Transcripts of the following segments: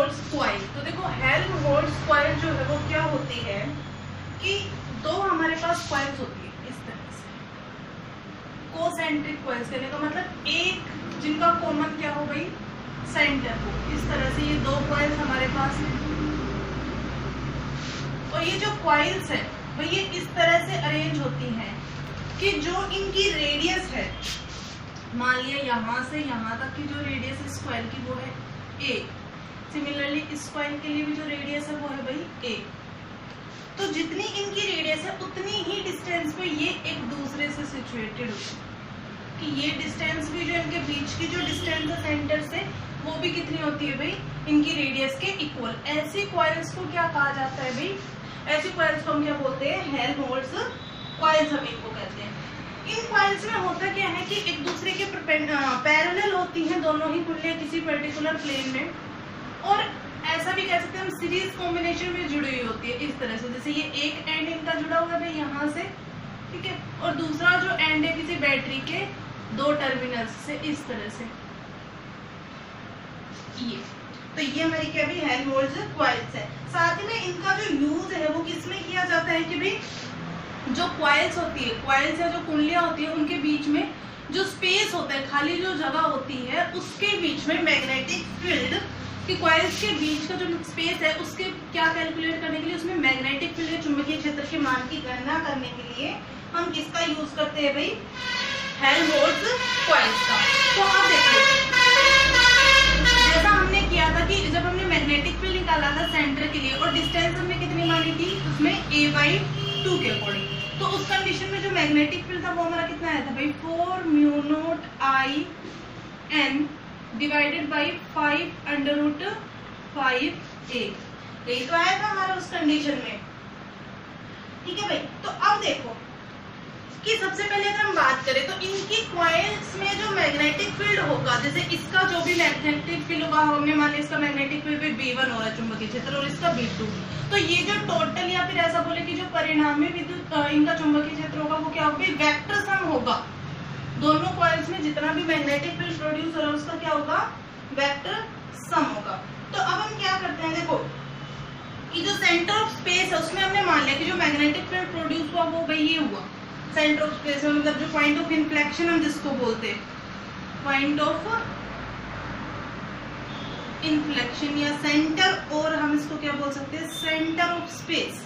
Helmholtz coil. तो देखो Helmholtz coil जो है वो क्या होती है कि दो हमारे पास कॉइल्स होती है इस तरह से, कोसेंट्रिक कॉइल्स। कहने का मतलब एक जिनका कॉमन क्या हो भाई, सेंटर हो। इस तरह से ये दो कॉइल्स हमारे पास है, और ये जो कॉइल्स है वो ये इस तरह से अरेंज होती हैं कि जो इनकी रेडियस है, मान लिया यहाँ से यहाँ तक की जो रेडियस इस कॉइल की वो है a। सिमिलरली इस कॉइल के लिए भी जो रेडियस है वो है भाई a। तो जितनी इनकी रेडियस है उतनी ही डिस्टेंस पे ये एक दूसरे से सिचुएटेड होते हैं, कि ये डिस्टेंस भी जो इनके बीच की जो डिस्टेंस है सेंटर से वो भी कितनी होती है भाई, इनकी रेडियस के इक्वल। ऐसी कॉइल्स को क्या कहा जाता है भाई, ऐसी कॉइल्स को हम क्या बोलते हैं, हेल्महोल्ट्ज कॉइल्स हम इनको कहते हैं। इन कॉइल्स में होता क्या है कि एक दूसरे के पैरेलल होती हैं दोनों ही कुंडलियां किसी पर्टिकुलर प्लेन में, और ऐसा भी कह सकते हैं हम सीरीज कॉम्बिनेशन में जुड़ी हुई होती है इस तरह से। जैसे ये एक एंड इनका जुड़ा हुआ है यहाँ से, ठीक है, और दूसरा जो एंड है किसी बैटरी के दो टर्मिनल्स से, इस तरह से ये। तो ये हमारी क्या भी हेल्महोल्ट्ज कॉइल्स है। साथ ही में इनका जो यूज है वो किसमें किया जाता है कि भाई जो कॉइल्स होती है, कॉइल्स या जो कुंडलियां होती है उनके बीच में जो स्पेस होता है, खाली जो जगह होती है उसके बीच में मैग्नेटिक फील्ड कि कॉइल्स के बीच का जो स्पेस है उसके क्या कैलकुलेट करने के लिए, उसमें मैग्नेटिक फील्ड चुंबकीय क्षेत्र के मान की गणना करने के लिए हम किसका यूज करते हैं भाई, हेल्महोल्ट्ज कॉइल्स का। तो अब देखिए जैसा हमने किया था कि जब हमने मैग्नेटिक फील्ड निकाला था सेंटर के लिए और डिस्टेंस हमने कितनी मानी थी उसमें a/2 के अकॉर्डिंग, तो उस कंडीशन में जो मैग्नेटिक फील्ड था वो हमारा कितना आया था भाई 4μ0I डिवाइडेड बाई 5√5a। यही तो आया था हमारा उस कंडीशन में, ठीक है भाई। तो अब देखो कि सबसे पहले अगर हम बात करें तो इनकी कॉइल्स में जो मैग्नेटिक फील्ड होगा, जैसे इसका जो भी मैग्नेटिक फील्ड होगा, हमने मान लिया इसका मैग्नेटिक फील्ड भी B1 हो रहा है चुंबकीय क्षेत्र और इसका B2, तो ये जो टोटल या फिर ऐसा बोले कि जो परिणामी विद्युत इनका चुंबकीय क्षेत्र होगा वो क्या होगा, वेक्टर सम होगा। दोनों कॉइल्स में जितना भी मैग्नेटिक फील्ड प्रोड्यूस हो रहा है उसका क्या होगा, वेक्टर सम होगा। तो अब हम क्या करते हैं, देखो कि जो सेंटर ऑफ स्पेस है उसमें हमने मान लिया कि जो मैग्नेटिक फील्ड प्रोड्यूस हुआ वो भाई ये हुआ सेंटर ऑफ स्पेस में, मतलब जो पॉइंट ऑफ इन्फ्लेक्शन हम जिसको बोलते हैं, पॉइंट ऑफ इन्फ्लेक्शन या सेंटर, और हम इसको क्या बोल सकते हैं, सेंटर ऑफ स्पेस।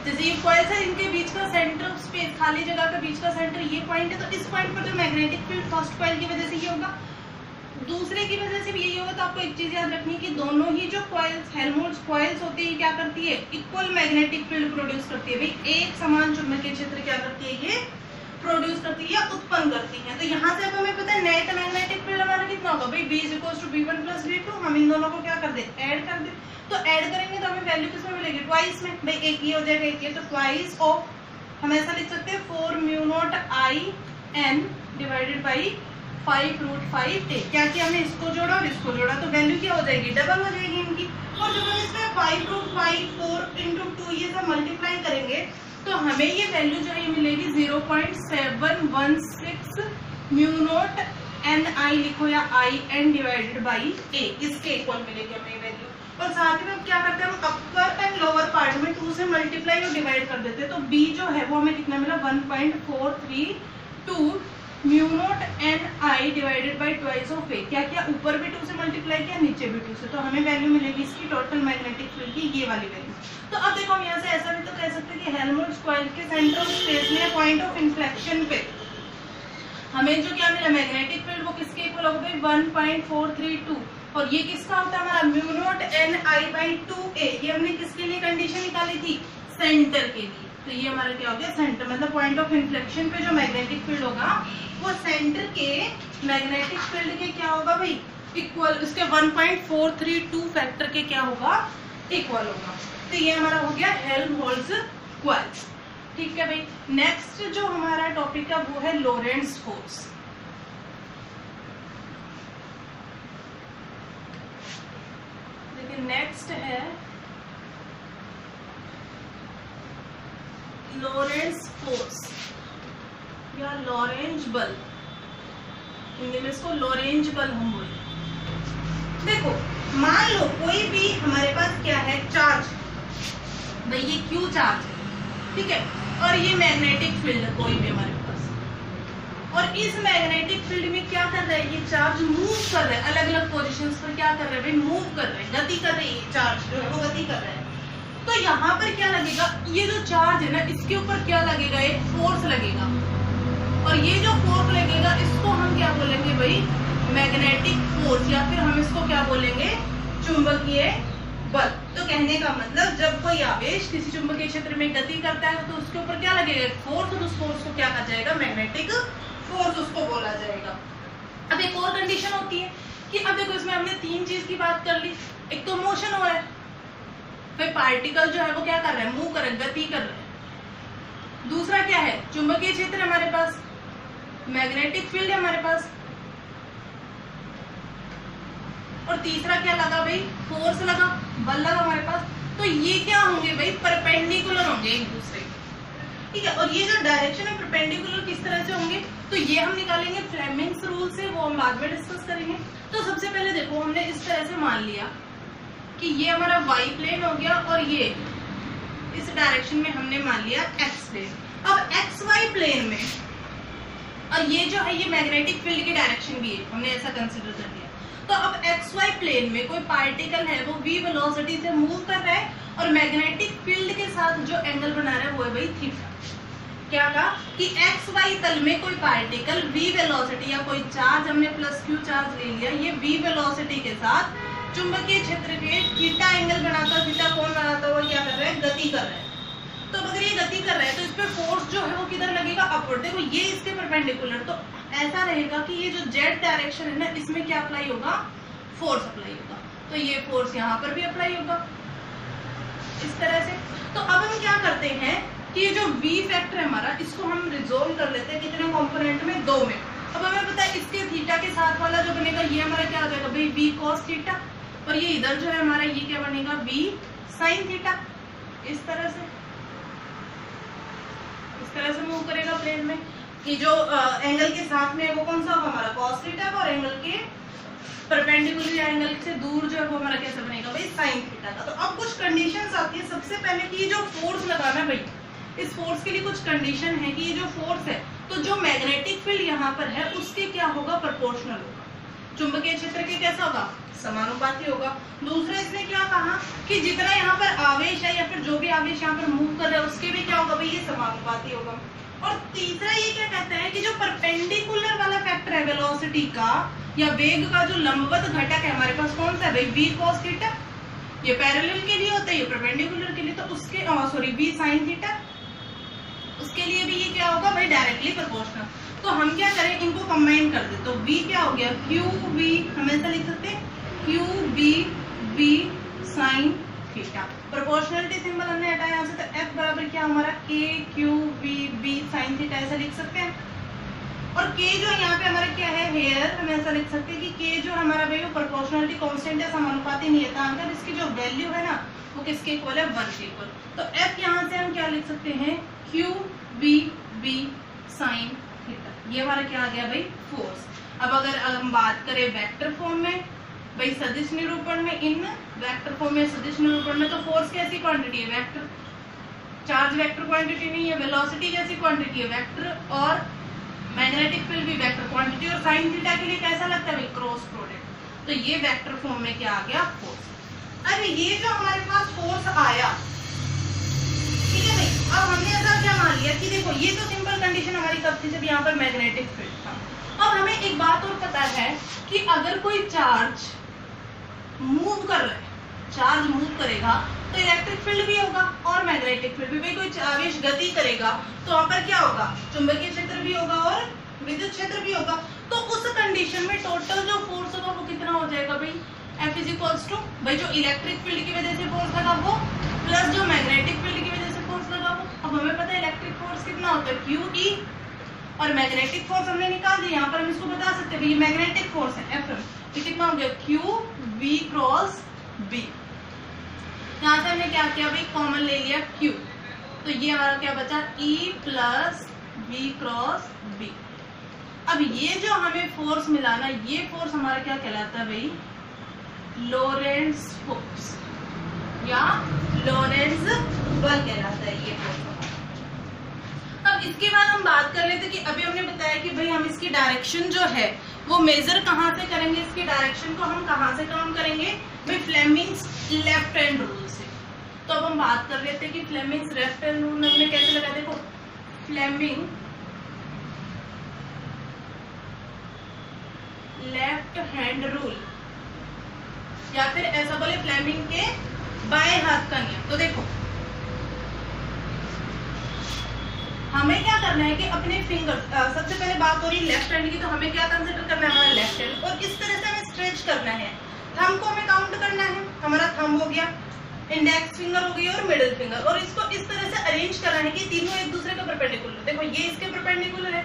जैसे ये कॉइल्स है इनके बीच का सेंटर ऑफ स्पेस, खाली जगह का बीच का सेंटर ये पॉइंट है, तो इस पॉइंट पर जो मैग्नेटिक फील्ड फर्स्ट कॉइल की वजह से ये होगा, दूसरे की वजह से भी यही होगा। तो आपको एक चीज याद रखनी है कि दोनों ही जो कॉइल्स हेल्महोल्ट्ज कॉइल्स होती है क्या करती है, इक्वल मैग्नेटिक फील्ड प्रोड्यूस करती है भाई, एक समान चुंबकीय क्षेत्र क्या करती है, ये प्रोड्यूस करती है या उत्पन्न करती है। तो यहाँ से अब हमें पता है नेट मैग्नेटिक फील्ड हमारा कितना होगा भाई, B = B1 + B2। हम इन दोनों को क्या कर दे, ऐड कर दे। तो ऐड करेंगे तो हमें वैल्यू किसमें मिलेगी, ट्वाइस में भाई, एक ये हो जाएगा एक ये, तो ट्वाइस ऑफ हम ऐसा लिख सकते हैं 4μ0I डिवाइडेड बाई 5√5a। क्या किया हमने, इसको जोड़ा और इसको जोड़ा, तो वैल्यू क्या हो जाएगी, डबल हो जाएगी इनकी। और जब हम इसमें 5√5 4 × 2 ये सब मल्टीप्लाई करेंगे तो हमें ये वैल्यू जो है मिलेगी 0.716μ0NI लिखो या IN डिवाइडेड बाई a, इसके इक्वल मिलेगी हमें ये वैल्यू। और साथ ही में क्या करते हैं, हम अपर एंड लोअर पार्ट में 2 से मल्टीप्लाई और डिवाइड कर देते हैं, तो b जो है वो हमें कितना मिला 1.432μ0NI divided by twice of a। क्या किया, ऊपर भी 2 से मल्टीप्लाई किया, नीचे भी 2 से, तो हमें वैल्यू मिलेगी इसकी टोटल मैग्नेटिक फील्ड की ये वाली वैल्यू। तो अब देखो हम यहाँ से ऐसा भी तो कह सकते हैं कि हेल्महोल्ट्ज कॉइल के सेंटर ऑफ स्पेस में पॉइंट ऑफ इन्फ्लेक्शन पे हमें जो क्या मिला मैग्नेटिक फील्ड वो किसके इक्वल होगा भाई 1.432, और ये किसका होता है हमारा μ0NI/2a। ये हमने किसके लिए कंडीशन निकाली थी, सेंटर के लिए। तो ये हमारा क्या हो गया, सेंटर मतलब पॉइंट ऑफ इन्फ्लेक्शन पे जो मैग्नेटिक फील्ड होगा वो सेंटर के मैग्नेटिक फील्ड के क्या होगा भाई, इक्वल, उसके 1.432 फैक्टर के क्या होगा, इक्वल होगा। तो ये हमारा हो गया हेल्महोल्ट्ज कॉइल्स, ठीक है भाई। नेक्स्ट जो हमारा टॉपिक है वो है लोरेंट्ज फोर्स। देखिए नेक्स्ट है लोरेंट्ज फोर्स या लॉरेंज बल, हिंदी में इसको लॉरेंज बल हम बोलते हैं। देखो मान लो कोई भी हमारे पास क्या है, चार्ज, भाई ये क्यू चार्ज है, ठीक है, और ये मैग्नेटिक फील्ड है कोई भी हमारे पास, और इस मैग्नेटिक फील्ड में क्या कर रहा है, ये चार्ज मूव कर रहा है अलग अलग पोजीशंस पर, क्या कर रहा है भाई, मूव कर रहा है, गति कर रही है, चार्ज जो है वो गति कर रहा है। तो यहाँ पर क्या लगेगा, ये जो चार्ज है ना इसके ऊपर क्या लगेगा, एक फोर्स लगेगा, और ये जो फोर्स लगेगा इसको हम क्या बोलेंगे भाई, मैग्नेटिक फोर्स, या फिर हम इसको क्या बोलेंगे, चुंबकीय बल। तो कहने का मतलब जब कोई आवेश किसी चुंबकीय क्षेत्र में गति करता है तो उसके ऊपर क्या लगेगा, फोर्स, और उस फोर्स को क्या कहा जाएगा, मैग्नेटिक फोर्स उसको बोला जाएगा। अब एक और कंडीशन होती है कि अब देखो इसमें हमने तीन चीज की बात कर ली, एक तो मोशन हो रहा है, फिर पार्टिकल जो है वो क्या कर रहा है, मूव कर रहा है, गति कर रहा है, दूसरा क्या है, चुंबकीय क्षेत्र हमारे पास, मैग्नेटिक फील्ड है हमारे पास, और तीसरा क्या लगा भाई, फोर्स लगा, बल लगा हमारे पास। तो ये क्या होंगे भाई, परपेंडिकुलर होंगे एक दूसरे, ठीक है, और ये जो डायरेक्शन है परपेंडिकुलर किस तरह से होंगे, तो ये हम निकालेंगे फ्लेमिंग्स रूल से, वो हम बाद में डिस्कस करेंगे। तो सबसे पहले देखो हमने इस तरह से मान लिया कि ये हमारा वाई प्लेन हो गया, और ये इस डायरेक्शन में हमने मान लिया एक्स प्लेन। अब एक्स वाई प्लेन में, और ये जो है ये मैग्नेटिक फील्ड की डायरेक्शन भी है, हमने ऐसा कंसिडर कर लिया। तो अब एक्स वाई प्लेन में कोई पार्टिकल है वो v वेलोसिटी से मूव कर रहा है, और मैग्नेटिक फील्ड के साथ जो एंगल बना रहा है वो है भाई थीटा। क्या कहा कि एक्स वाई तल में कोई पार्टिकल v वेलोसिटी या कोई चार्ज, हमने प्लस क्यू चार्ज ले लिया, ये v वेलोसिटी के साथ चुंबकीय क्षेत्र के थीटा एंगल बनाकर, थीटा कोण बनाता हुआ क्या कर रहा है, गति कर रहा है। तो अगर ये गति कर रहा है तो इस पे फोर्स जो है वो किधर लगेगा, अपवर्ड। देखो ये इसके परपेंडिकुलर, तो ऐसा रहेगा कि ये जो जेड डायरेक्शन है ना इसमें क्या अप्लाई होगा, फोर्स अप्लाई होगा, तो ये फोर्स यहाँ पर भी अप्लाई होगा इस तरह से। तो अब हम क्या करते हैं कि ये जो v फैक्टर है हमारा, इसको हम रिजोल्व कर लेते हैं कितने कंपोनेंट में, दो में। अब हमें पता है इसके थीटा के साथ वाला जो बनेगा ये हमारा क्या हो जाएगा भाई, v cos थीटा, और ये इधर जो है हमारा ये क्या बनेगा, v sin थीटा। इस तरह से मूव करेगा प्लेन में, कि जो एंगल के साथ में वो कौन सा होगा हमारा, cos थीटा, और एंगल के परपेंडिकुलर या एंगल से दूर जो है वो हमारा कैसे बनेगा भाई, sin थीटा का। तो अब कुछ कंडीशंस आती है, सबसे पहले कि ये जो फोर्स लगाना भाई, इस फोर्स के लिए कुछ कंडीशन है कि ये जो फोर्स है तो जो मैग्नेटिक फील्ड यहाँ पर है उसके क्या होगा, प्रोपोर्शनल होगा, चुंबकीय क्षेत्र के कैसा होगा, समानुपाती होगा। दूसरा इसने क्या कहा कि जितना यहाँ पर आवेश है या फिर जो भी आवेश यहाँ पर मूव कर रहा है उसके भी क्या होगा भाई, ये समानुपाती होगा। और तीसरा ये क्या कहता है कि जो परपेंडिकुलर वाला फैक्टर है वेलोसिटी का या वेग का, जो लंबवत घटक है हमारे पास कौन सा है भाई, v cos थीटा, ये पैरेलल के लिए होता है, ये परपेंडिकुलर के लिए, तो उसके सॉरी v sin थीटा, उसके लिए भी ये क्या होगा भाई, डायरेक्टली प्रोपोर्शनल। तो हम क्या करें, इनको कंबाइन कर दे, तो v क्या हो गया, qv, हम ऐसा लिख सकते हैं qv v sin theta. Proportionality symbol हमने हटाया यहाँ से, तो f बराबर क्या हमारा k q v v sin theta, ऐसा लिख सकते हैं। और k जो यहाँ पे हमारा क्या है, हेयर, हम ऐसा लिख सकते हैं कि k जो हमारा भाई वो प्रोपोर्शनलिटी कांस्टेंट है, समानुपाती नियतांक, इसकी जो वैल्यू है ना वो किसके इक्वल है, 1 के इक्वल। तो f यहाँ से हम क्या लिख सकते हैं, q v v sin theta, ये हमारा क्या आ गया भाई, फोर्स। अब अगर हम बात करें वेक्टर फॉर्म में भाई, सदिश निरूपण में, इन वेक्टर फॉर्म में सदिश निरूपण में, तो फोर्स कैसी क्वांटिटी है, वेक्टर, चार्ज वेक्टर क्वांटिटी नहीं है, वेलोसिटी कैसी क्वांटिटी है, वेक्टर, और मैग्नेटिक फील्ड भी वेक्टर क्वांटिटी, और साइन थीटा के लिए कैसा लगता है भाई, क्रॉस प्रोडक्ट। तो ये वेक्टर फॉर्म में क्या आ गया, फोर्स। अब ये जो हमारे पास फोर्स आया, ठीक है भाई, अब हमने ऐसा क्या मान लिया कि देखो ये तो सिंपल कंडीशन हमारी कब थी, जब यहाँ पर मैग्नेटिक फील्ड था। अब हमें एक बात और पता है कि अगर कोई चार्ज मूव कर रहा है, चार्ज मूव करेगा तो इलेक्ट्रिक फील्ड भी होगा और मैग्नेटिक फील्ड भी। भाई कोई आवेश गति करेगा तो वहां पर क्या होगा, चुंबकीय क्षेत्र भी होगा और विद्युत क्षेत्र भी होगा। तो उस कंडीशन में टोटल जो फोर्स होगा वो कितना हो जाएगा भाई, F इज इक्वल्स टू भाई जो इलेक्ट्रिक फील्ड की वजह से फोर्स लगा वो प्लस जो मैग्नेटिक फील्ड की वजह से फोर्स लगा वो। अब हमें पता है इलेक्ट्रिक फोर्स कितना होता है, QE, और मैग्नेटिक फोर्स हमने निकाल दिया। यहाँ पर हम इसको बता सकते हैं भाई ये मैग्नेटिक फोर्स है FM, तो कितना हो गया QV क्रॉस B। यहाँ से हमने क्या किया भाई, कॉमन ले लिया Q, तो ये हमारा क्या बचा E plus V cross B। अब ये जो हमें फोर्स मिला ना, ये फोर्स हमारा क्या कहलाता है भाई, लोरेंट्ज फोर्स या लोरेंट्ज बल कहलाता है ये फोर्स। अब इसके बाद हम बात कर लेते कि अभी हमने बताया कि भाई हम इसकी डायरेक्शन जो है वो मेजर कहाँ से करेंगे, इसकी डायरेक्शन को हम कहाँ से काउंट करेंगे भाई फ्लेमिंग्स लेफ्ट हैंड रूल से। तो अब हम बात कर लेते हैं कि फ्लेमिंग्स लेफ्ट हैंड रूल हमने कैसे लगा। देखो फ्लेमिंग लेफ्ट हैंड रूल या फिर ऐसा बोले फ्लेमिंग के बाएं हाथ का नियम। तो देखो हमें क्या करना है कि अपने फिंगर, सबसे पहले बात हो रही लेफ्ट हैंड की, तो हमें क्या कंसीडर करना है हमारा लेफ्ट हैंड, और इस तरह से हमें स्ट्रेच करना है। थंब को हमें काउंट करना है, हमारा थंब हो गया, इंडेक्स फिंगर हो गई और मिडिल फिंगर, और इसको इस तरह से अरेंज करना है कि तीनों एक दूसरे के परपेंडिकुलर। देखो ये इसके परपेंडिकुलर है,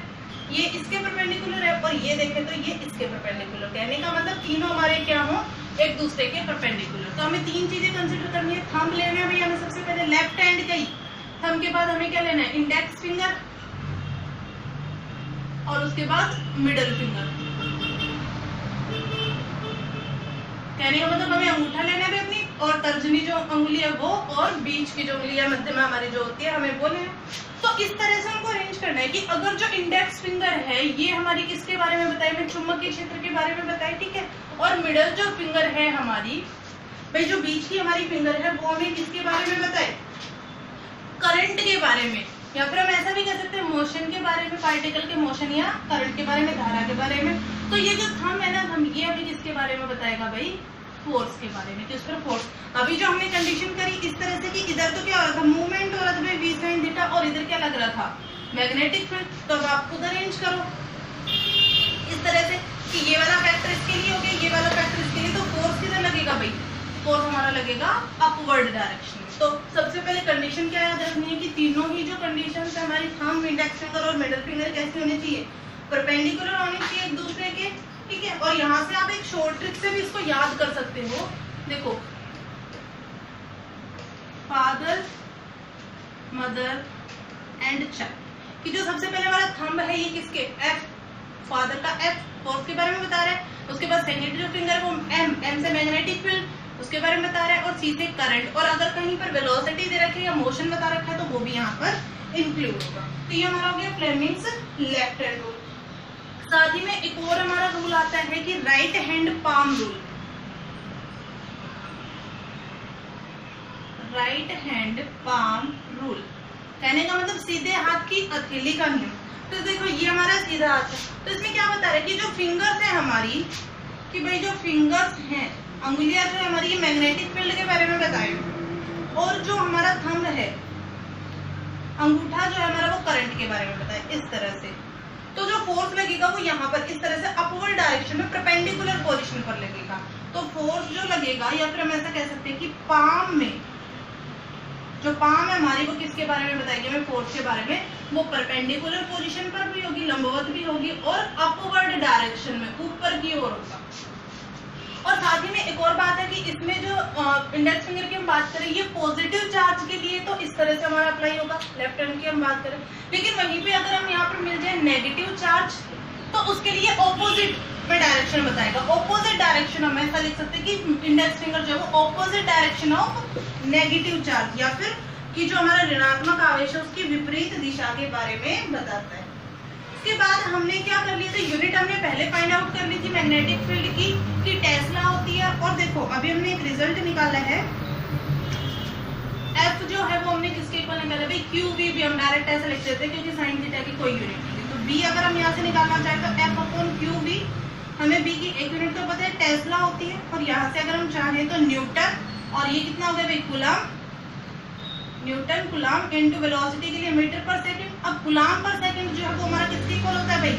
ये इसके परपेंडिकुलर है, और ये देखें तो ये इसके परपेंडिकुलर। कहने का मतलब तीनों हमारे क्या हो, एक दूसरे के परपेंडिकुलर। तो हमें तीन चीजें कंसीडर करनी है। थंब लेना है भैया हमें सबसे पहले लेफ्ट हैंड का ही, थंब के बाद हमें क्या लेना है इंडेक्स फिंगर, और उसके बाद मिडिल फिंगर। कहने का मतलब हमें अंगूठा लेना है अपनी, और तर्जनी जो अंगुली है वो, और बीच की जो अंगुली है मध्यमा हमारी जो होती है हमें वो लेना है। तो इस तरह से हमको अरेंज करना है कि अगर जो इंडेक्स फिंगर है ये हमारी किसके बारे में बताई, मैं चुंबकीय क्षेत्र के बारे में बताई, ठीक है। और मिडिल जो फिंगर है हमारी भाई, जो बीच की हमारी फिंगर है वो हमें किसके बारे में बताए, करंट के बारे में, या फिर हम ऐसा भी कह सकते हैं मोशन के बारे में, पार्टिकल के मोशन या करंट के बारे में, धारा के बारे में। तो ये जो थंब है ना, हम ये अभी किसके बारे में बताएगा भाई, फोर्स के बारे में। किस पर फोर्स। अभी जो हमने कंडीशन करी इस तरह से कि इधर तो क्या हो रहा था, मूवमेंट हो रहा था भाई v sin थीटा, और इधर क्या लग रहा था मैग्नेटिक फील्ड। तो अब आप खुद अरेंज करो इस तरह से कि ये वाला फैक्टर इसके लिए हो गया, ये वाला फैक्टर इसके लिए। तो फोर्स किधर लगेगा भाई, फोर्स हमारा लगेगा अपवर्ड डायरेक्शन में। तो सबसे पहले कंडीशन क्या याद रखनी है कि तीनों ही जो कंडीशन है हमारी थंब, इंडेक्स फिंगर और मिडिल फिंगर कैसे होनी चाहिए, परपेंडिकुलर होनी चाहिए एक दूसरे के, ठीक है। और यहाँ से आप एक शॉर्ट ट्रिक से भी इसको याद कर सकते हो। देखो फादर, मदर एंड चाइल्ड की जो सबसे पहले हमारा थंब है ये किसके, एफ, फादर का एफ, फोर्स के बारे में बता रहा है। उसके बाद सेकेंडरी जो फिंगर वो एम, एम से मैग्नेटिक फील्ड उसके बारे में बता रहा है, और सी से करंट। और अगर कहीं पर वेलोसिटी दे रखी है या मोशन बता रखा है तो वो भी यहाँ पर इंक्लूड होगा। तो ये हमारा हो गया फ्लेमिंग्स लेफ्ट हैंड रूल। साथ ही में एक और हमारा रूल आता है कि right hand palm rule. Right hand palm rule कहने का मतलब सीधे हाथ की हथेली का नियम। तो देखो ये हमारा सीधा हाथ है, तो इसमें क्या बता रहा है कि जो फिंगर्स है हमारी, कि भाई जो फिंगर्स हैं, अंगुलियां जो हमारी ये मैग्नेटिक फील्ड के बारे में बताए, और जो हमारा थंब है, अंगूठा जो है हमारा वो करंट के बारे में बताए इस तरह से। तो जो फोर्स लगेगा वो यहाँ पर इस तरह से अपवर्ड डायरेक्शन में परपेंडिकुलर पोजीशन पर लगेगा। तो फोर्स जो लगेगा, या फिर हम ऐसा कह सकते हैं कि पाम में जो पाम है हमारी वो किसके बारे में बताएगी हमें, फोर्स के बारे में। वो परपेंडिकुलर पोजीशन पर भी होगी, लंबवत भी होगी, और अपवर्ड डायरेक्शन में ऊपर की ओर होगा। और साथ ही में एक और बात है कि इसमें जो इंडेक्स फिंगर की हम बात करें, ये पॉजिटिव चार्ज के लिए तो इस तरह से हमारा अप्लाई होगा, लेफ्ट हैंड की हम बात करें। लेकिन वहीं पे अगर हम यहाँ पर मिल जाए नेगेटिव चार्ज, तो उसके लिए ऑपोजिट में डायरेक्शन बताएगा। ऑपोजिट डायरेक्शन हम ऐसा लिख सकते हैं कि इंडेक्स फिंगर जो है वो opposite direction of negative charge, या फिर कि जो हमारा ऋणात्मक आवेश है उसकी विपरीत दिशा के बारे में बताता है। इसके बाद हमने क्या कर लिया था, यूनिट हमने पहले फाइंड आउट कर ली थी मैग्नेटिक फील्ड की, कि टेस्ला होती है। और देखो अभी हमने एक रिजल्ट निकाला है, एफ जो है वो हमने किसके इक्वल निकाला भाई, क्यू वी भी हम डायरेक्ट ऐसे लिख देते हैं क्योंकि साइन थीटा की कोई यूनिट नहीं। तो बी अगर हम यहाँ से निकालना चाहें तो एफ अपॉन क्यू वी, हमें बी की एक यूनिट तो पता है टेस्ला होती है, और यहाँ से अगर हम चाहें तो न्यूटन, और ये कितना हो गया भाई coulomb, Newton coulomb into velocity के लिए मीटर पर सेकंड। अब कूलम पर सेकंड जो है वो हमारा किसके इक्वल होता है भाई,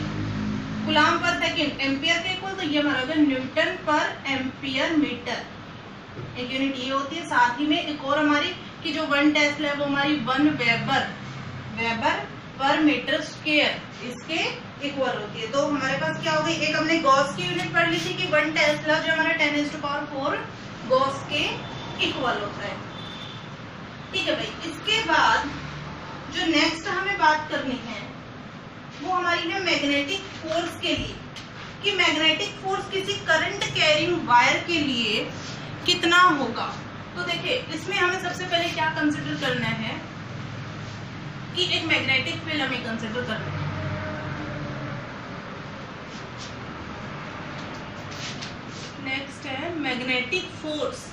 कूलम पर सेकंड एम्पियर के इक्वल। तो ये हमारा होगा न्यूटन पर एम्पियर मीटर, एक यूनिट ये होती है। साथ ही में एक और हमारी कि जो 1 टेस्ला है वो हमारी 1 वेबर पर मीटर स्क्वायर इसके इक्वल होती है। तो हमारे पास क्या हो गई, एक हमने गॉस की यूनिट पढ़ ली थी कि 1 टेस्ला जो हमारा 10⁴ गॉस के इक्वल होता है, ठीक है भाई। इसके बाद जो नेक्स्ट हमें बात करनी है वो हमारी है मैग्नेटिक फोर्स के लिए, कि मैग्नेटिक फोर्स किसी करंट कैरिंग वायर के लिए कितना होगा। तो देखिए इसमें हमें सबसे पहले क्या कंसिडर करना है कि एक मैग्नेटिक फील्ड हमें कंसिडर करना है। नेक्स्ट है magnetic force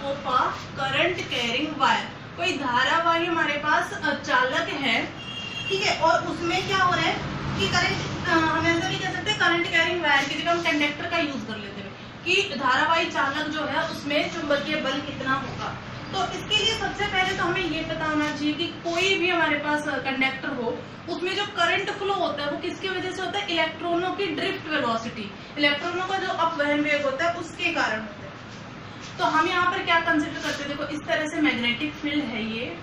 of a current carrying wire. कोई धारावाही हमारे पास चालक है, ठीक है, और उसमें क्या हो रहा है कि करंट, हम ऐसा नहीं कह सकते करंट कैरिंग वायर की जगह हम कंडक्टर का यूज कर लेते हैं कि धारावाही चालक जो है उसमें चुंबकीय बल कितना होगा। तो इसके लिए सबसे पहले तो हमें ये पता होना चाहिए कि कोई भी हमारे पास कंडक्टर हो उसमें जो करंट फ्लो होता है वो किसकी वजह से होता है, इलेक्ट्रॉनों की ड्रिफ्ट वेलोसिटी, इलेक्ट्रॉनों का जो अपवहन वेग होता है उसके कारण होता है। तो हम यहाँ पर क्या कंसिडर करते हैं, देखो इस तरह से मैग्नेटिक फील्ड है, ये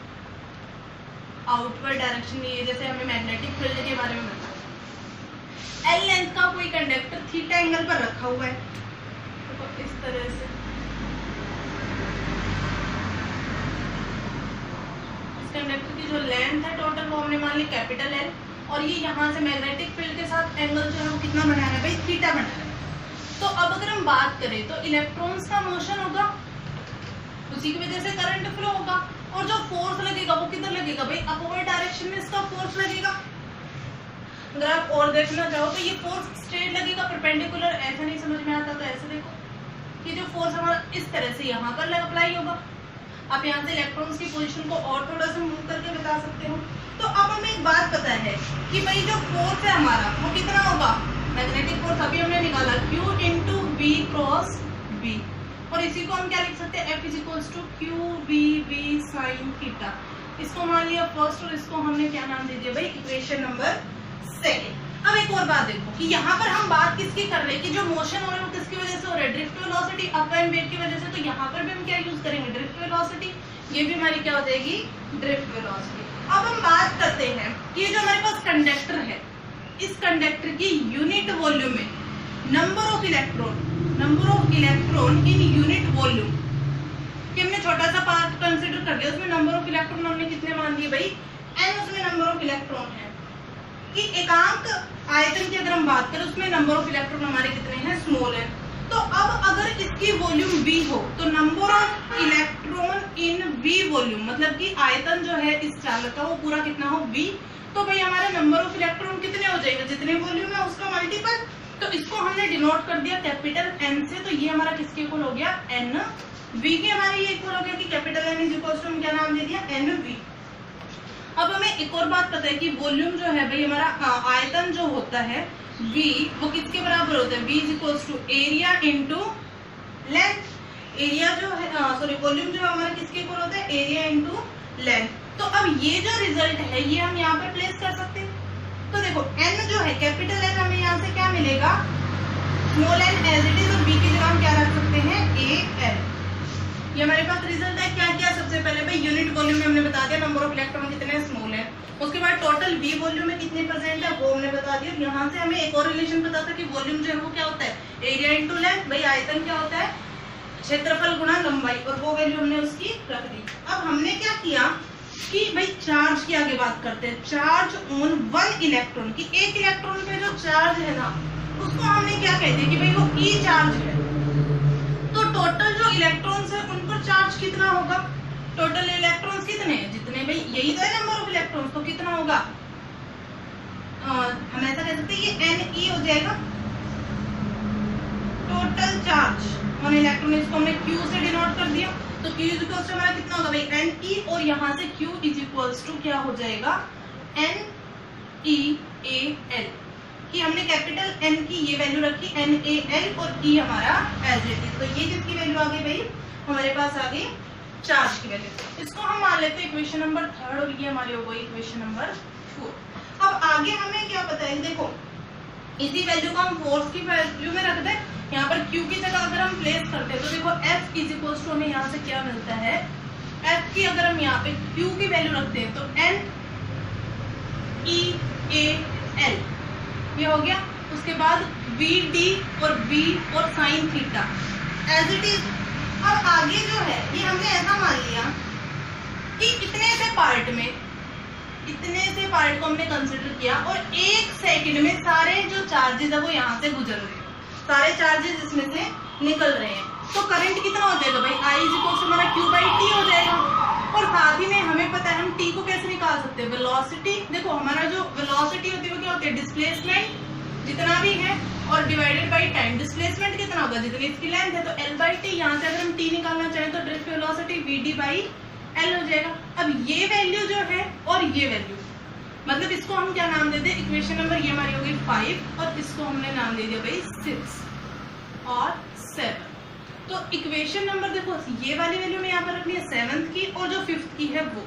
आउटवर्ड डायरेक्शन, ये जैसे हमें मैग्नेटिक फील्ड के बारे में बताया। एल लेंथ का कोई कंडक्टर थीटा एंगल पर रखा हुआ है, तो इस तरह से इस कंडक्टर की जो लेंथ है टोटल वो हमने मान ली कैपिटल एल, और ये यहाँ से मैग्नेटिक फील्ड के साथ एंगल जो है वो कितना बना है भाई, थीटा बना है। तो अब अगर हम बात करें तो इलेक्ट्रॉन्स का मोशन होगा, उसी की वजह से करंट फ्लो होगा, और जो फोर्स लगेगा वो किधर लगेगा भाई, अपवर्ड डायरेक्शन में इसका फोर्स लगेगा। अगर आप और देखना चाहो तो ये फोर्स स्ट्रेट लगेगा, परपेंडिकुलर, ऐसा नहीं समझ में आता तो ऐसे देखो कि जो फोर्स हमारा इस तरह से यहाँ पर अप्लाई होगा। आप यहाँ से इलेक्ट्रॉन्स की पोजीशन को और थोड़ा सा मूव करके बता सकते हो। तो अब हमें एक बात पता है कि भाई जो फोर्स है हमारा वो कितना होगा, मैग्नेटिक फोर्स अभी हमने निकाला Q into V cross B, और इसी को हम क्या लिख सकते हैं, F is equals to QVV sine theta. इसको मान लिया फर्स्ट और इसको हमने क्या नाम दे दिया भाई, इक्वेशन नंबर सेकेंड। अब एक और बात देखो कि यहाँ पर हम बात किसकी कर रहे हैं कि जो मोशन हो रहा है वो किसकी वजह से हो रहा है, ड्रिफ्ट वेलोसिटी, अपवर्ड वेग की वजह से। तो यहाँ पर भी हम क्या यूज करेंगे, ड्रिफ्ट वेलोसिटी, ये भी हमारी क्या हो जाएगी, ड्रिफ्ट वेलोसिटी। अब हम बात करते हैं कि ये जो हमारे पास कंडक्टर है, इस कंडक्टर की यूनिट वॉल्यूम में number of electron in unit volume, कि हमने छोटा सा पार्ट कंसिडर कर लिया, उसमें नंबर ऑफ इलेक्ट्रॉन हमने कितने मान दिए भाई, n, उसमें नंबर ऑफ इलेक्ट्रॉन है। कि एकांक आयतन की अगर हम बात करें उसमें नंबर ऑफ इलेक्ट्रॉन हमारे कितने हैं, स्मॉल है। तो अब अगर इसकी वॉल्यूम V हो तो number of electron in V volume, मतलब कि आयतन जो है इस चालक का वो पूरा कितना हो, V। तो भाई हमारे नंबर ऑफ इलेक्ट्रॉन कितने हो जाएगा, जितने वॉल्यूम है उसका मल्टीपल। तो इसको हमने डिनोट कर दिया कैपिटल N से, तो ये हमारा किसके इक्वल हो गया, N V के हमारे ये इक्वल हो गया कि capital N is equal to, हम क्या नाम दे दिया, NV। अब हमें एक और बात पता है कि वॉल्यूम जो है भाई हमारा आयतन जो होता है V, वो किसके बराबर होता है, V is equal to area into length. Area जो है सॉरी वॉल्यूम जो है हमारा किसके इक्वल होता है, एरिया इंटू लेंथ। तो अब ये जो रिजल्ट है ये हम यहाँ पर प्लेस कर सकते हैं। तो देखो N जो है कैपिटल N, हमें यहाँ से क्या मिलेगा, small n as it is, और B की जगह हम क्या रख सकते हैं, AL। ये हमारे पास रिजल्ट है। क्या क्या, सबसे पहले भाई यूनिट वॉल्यूम में हमने बता दिया नंबर ऑफ इलेक्ट्रॉन कितने स्मॉल है, उसके बाद टोटल V वॉल्यूम में कितने परसेंट है वो हमने बता दिया। यहाँ से हमें एक और रिलेशन पता था कि वॉल्यूम जो है वो क्या होता है, एरिया इंटू लेंथ। भाई आयतन क्या होता है, क्षेत्रफल गुणा लंबाई, और वो वैल्यू हमने उसकी रख दी। अब हमने क्या किया कि भाई चार्ज की आगे बात करते हैं, चार्ज ऑन वन इलेक्ट्रॉन, की एक इलेक्ट्रॉन पे जो चार्ज है ना उसको हमने क्या कहते हैं कि भाई वो ई चार्ज है। तो टोटल जो इलेक्ट्रॉन्स है उन पर चार्ज कितना होगा, टोटल इलेक्ट्रॉन्स कितने हैं, जितने भाई यही तो है नंबर ऑफ इलेक्ट्रॉन्स, तो कितना होगा, हम ऐसा कह सकते हैं ये NE हो जाएगा टोटल चार्ज ऑन इलेक्ट्रॉन। इसको हमने Q से डिनोट कर दिया, तो Q इज इक्वल टू हमारा कितना होगा भाई NE, और यहाँ से Q इज इक्वल टू क्या हो जाएगा NEAL, कि हमने कैपिटल N की ये वैल्यू रखी NAL, और E हमारा एज इट इज। तो ये किसकी वैल्यू आ गई भाई, हमारे पास आ गई चार्ज की वैल्यू। इसको हम मान लेते हैं इक्वेशन नंबर 3, और ये हमारी हो गई इक्वेशन नंबर 4। अब आगे हमें क्या पता है, देखो इसी वैल्यू को हम फोर्स की वैल्यू में रख दें, यहाँ पर Q की जगह अगर हम प्लेस करते हैं तो देखो F इज इक्वल टू, हमें यहाँ से क्या मिलता है, F की अगर हम यहाँ पे Q की वैल्यू रखते हैं तो NEAL ये हो गया। उसके बाद VD और V और sine theta as it is. अब आगे जो है ये हमने ऐसा मान लिया कि इतने से पार्ट को हमने कंसिडर किया, और 1 सेकंड में सारे जो चार्जेस है वो यहाँ से गुजर रहे हैं। सारे चार्जेस इसमें से निकल रहे हैं। तो करंट कितना हो जाएगा भाई, I इक्वल हमारा Q/T हो जाएगा। और साथ ही में हमें पता है हम T को कैसे निकाल सकते हैं, वेलोसिटी। देखो हमारा जो वेलोसिटी होती है वो क्या होती है, डिस्प्लेसमेंट जितना भी है और डिवाइडेड बाई टाइम। डिस्प्लेसमेंट कितना होगा, जितनी इसकी लेंथ है, तो L/T। यहाँ से अगर हम T निकालना चाहें तो ड्रिफ्ट वेलोसिटी VD/L हो जाएगा। अब ये वैल्यू जो है और ये वैल्यू, मतलब इसको हम क्या नाम देते हैं, इक्वेशन नंबर ये हमारी हो गई 5 और इसको हमने नाम दे दिया भाई 6 और 7। तो इक्वेशन नंबर देखो ये वाली वैल्यू में यहाँ पर रखनी है 7th की और जो 5th की है वो।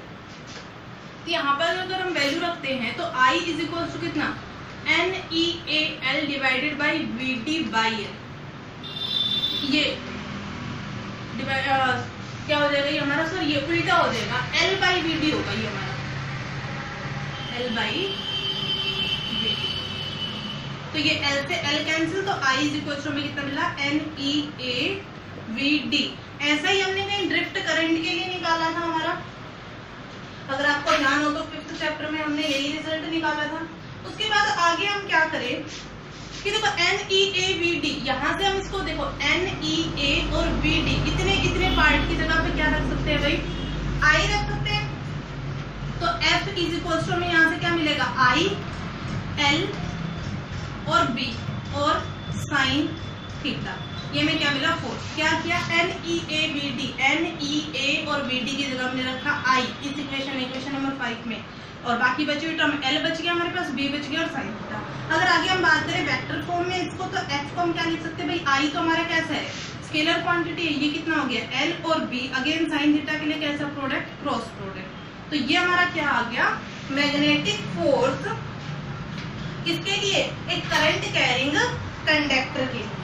तो यहाँ पर अगर हम वैल्यू रखते हैं तो I इज इक्वल टू कितना, NEAL डिवाइडेड बाई VD/L। ये क्या हो जाएगा ये हमारा, सर ये उल्टा हो जाएगा, L/VD होगा ये हमारा, L/VD। तो ये L से L कैंसिल, तो I इज इक्वल टू हमें कितना मिला, NEAVD। ऐसा ही हमने कहीं ड्रिफ्ट करंट के लिए निकाला था हमारा, अगर आपको ध्यान हो तो 5th चैप्टर में हमने यही रिजल्ट निकाला था। उसके बाद आगे हम क्या करें कि देखो NEAVD, यहाँ से हम इसको देखो NEA और VD इतने इतने पार्ट की जगह पे क्या रख सकते हैं भाई, I रख सकते हैं। तो F इज इक्वल टू हमें यहाँ से क्या मिलेगा, I L और B और साइन थीटा। ये में क्या मिला 4। क्या किया, NEAVD, NEA और VD की जगह हमने रखा I इस इक्वेशन नंबर 5 में, और बाकी बची हुई टर्म L बच गया हमारे पास, B बच गया और साइन थीटा। अगर आगे हम बात करें वेक्टर फॉर्म में इसको, तो F को हम क्या लिख सकते हैं भाई, I तो हमारा कैसा है, स्केलर क्वांटिटी है, ये कितना हो गया L और B, अगेन साइन थीटा के लिए कैसा प्रोडक्ट, क्रॉस प्रोडक्ट। तो ये हमारा क्या आ गया, मैग्नेटिक फोर्स किसके लिए, एक करंट कैरिंग कंडक्टर के लिए।